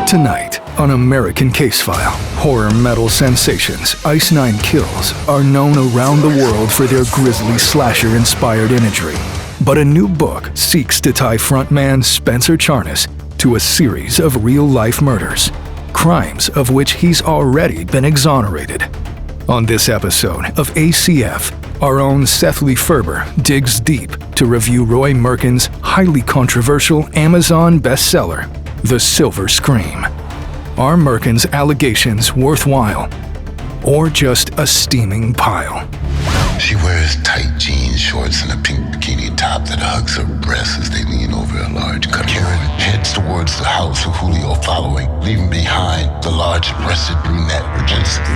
Tonight on American Case File, horror metal sensations Ice Nine Kills are known around the world for their grisly slasher-inspired imagery. But a new book seeks to tie frontman Spencer Charnas to a series of real-life murders, crimes of which he's already been exonerated. On this episode of ACF, our own Sethly Ferber digs deep to review Roy Merkin's highly controversial Amazon bestseller, The Silver Scream. Are Merkin's allegations worthwhile, or just a steaming pile? She wears tight jean shorts and a pink bikini top that hugs her breasts as they lean over a large cut. Karen heads towards the house with Julio following, leaving behind the large-breasted brunette.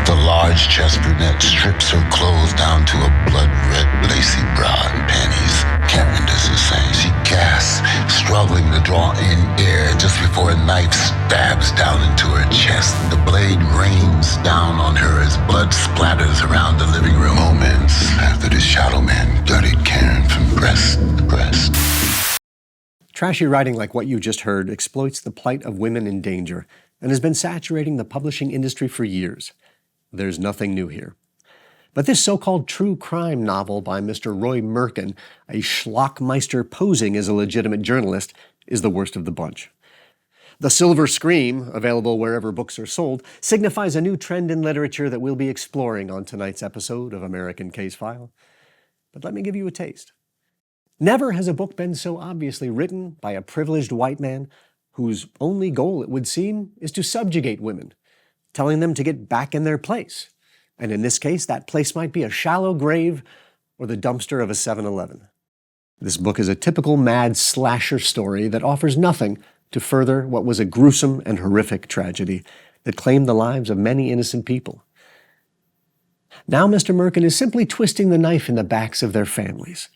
The large chest brunette strips her clothes down to a blood-red lacy bra and panties. Karen does the same. She gasps, struggling to draw in air just before a knife stabs down into her chest. The blade rains down on her as blood splatters around the living room. Moments after the shadow man gutted Karen from breast to breast. Trashy writing like what you just heard exploits the plight of women in danger and has been saturating the publishing industry for years. There's nothing new here. But this so-called true crime novel by Mr. Roy Merkin, a schlockmeister posing as a legitimate journalist, is the worst of the bunch. The Silver Scream, available wherever books are sold, signifies a new trend in literature that we'll be exploring on tonight's episode of American Case File. But let me give you a taste. Never has a book been so obviously written by a privileged white man whose only goal, it would seem, is to subjugate women, telling them to get back in their place. And in this case, that place might be a shallow grave or the dumpster of a 7-Eleven. This book is a typical mad slasher story that offers nothing to further what was a gruesome and horrific tragedy that claimed the lives of many innocent people. Now Mr. Merkin is simply twisting the knife in the backs of their families.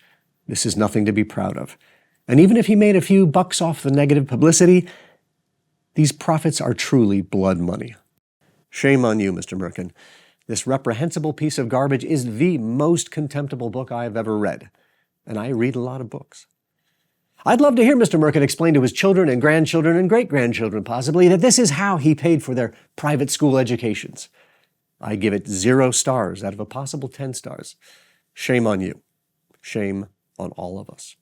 This is nothing to be proud of. And even if he made a few bucks off the negative publicity, these profits are truly blood money. Shame on you, Mr. Merkin. This reprehensible piece of garbage is the most contemptible book I have ever read, and I read a lot of books. I'd love to hear Mr. Merkin explain to his children and grandchildren and great-grandchildren, possibly, that this is how he paid for their private school educations. I give it 0 stars out of a possible 10 stars. Shame on you. Shame on all of us.